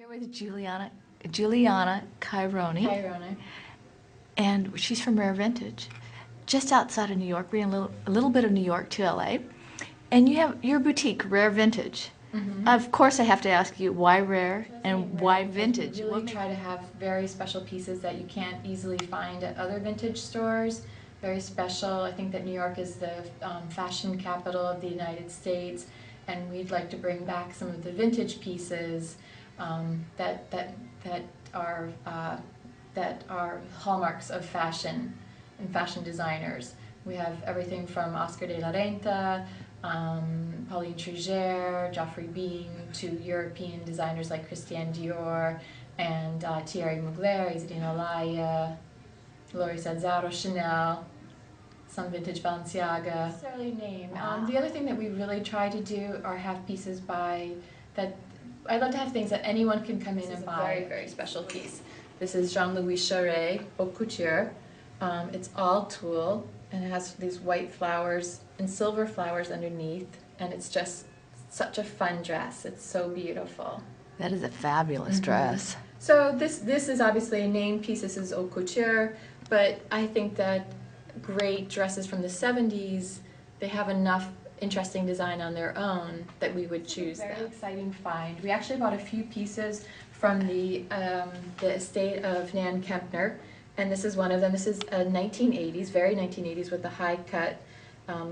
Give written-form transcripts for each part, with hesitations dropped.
Here with Juliana Caironi, and she's from Rare Vintage, just outside of New York. We're in a little bit of New York to LA, and you have your boutique, Rare Vintage. Of course, I have to ask you why rare and why vintage. We really try to have very special pieces that you can't easily find at other vintage stores. Very special. I think that New York is the fashion capital of the United States, and we'd like to bring back some of the vintage pieces that are hallmarks of fashion and fashion designers. We have everything from Oscar de la Renta, Pauline Trigère, Geoffrey Beene, to European designers like Christian Dior and Thierry Mugler, Isidine Olaya, Lori Sanzaro, Chanel, some vintage Balenciaga. Necessarily name. The other thing that we really try to do are have pieces that I love to have things that anyone can come in and buy. Very, very special piece. This is Jean-Louis Charest Haute Couture. It's all tulle, and it has these white flowers and silver flowers underneath, and it's just such a fun dress. It's so beautiful. That is a fabulous dress. So this is obviously a name piece. This is haute couture, but I think that great dresses from the 70s, they have enough interesting design on their own that we would choose them. Very exciting find. We actually bought a few pieces from the estate of Nan Kempner, and this is one of them. This is a 1980s, very 1980s, with the high cut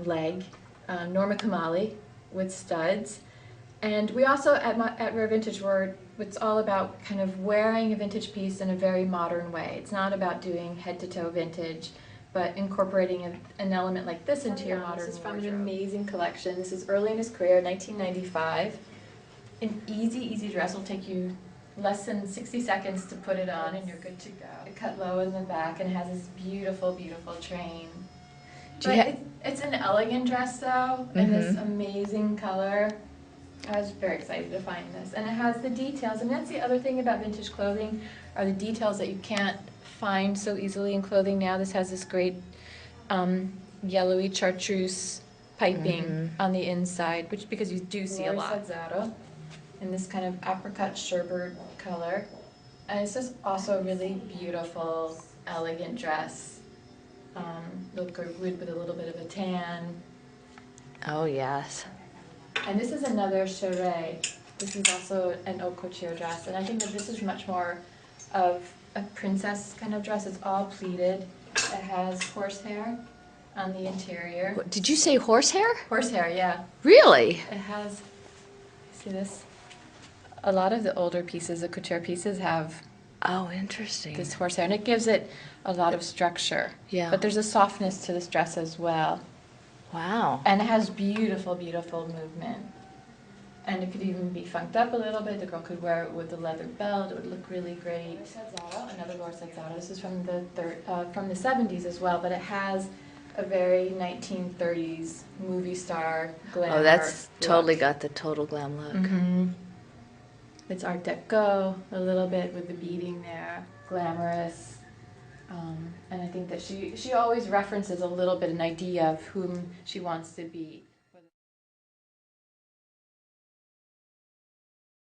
leg, Norma Kamali with studs. And we also at Rare Vintage, it's all about kind of wearing a vintage piece in a very modern way. It's not about doing head to toe vintage, but incorporating an element like this into your modern wardrobe. This is from an amazing collection. This is early in his career, 1995. An easy dress will take you less than 60 seconds to put it on and you're good to go. It cut low in the back and it has this beautiful, beautiful train. It's an elegant dress though, in this amazing color. I was very excited to find this. And it has the details, and that's the other thing about vintage clothing, are the details that you can't find so easily in clothing now. This has this great yellowy chartreuse piping on the inside, because you do see a lot. In this kind of apricot sherbet color. And it's just also a really beautiful, elegant dress. Look good with a little bit of a tan. Oh, yes. And this is another Charest. This is also an haute couture dress, and I think that this is much more of a princess kind of dress. It's all pleated. It has horsehair on the interior. What, did you say horsehair? Horsehair, yeah. Really? It has, see this? A lot of the older pieces, the couture pieces, have Interesting. this horsehair, and it gives it a lot of structure. Yeah. But there's a softness to this dress as well. Wow. And it has beautiful, beautiful movement. And it could even be funked up a little bit. The girl could wear it with a leather belt. It would look really great. Another Lord Sazzaro. This is from the 70s as well, but it has a very 1930s movie star glamour. Oh, that's totally look. got the total glam look. It's Art Deco a little bit with the beading there, glamorous. And I think that she always references a little bit an idea of whom she wants to be.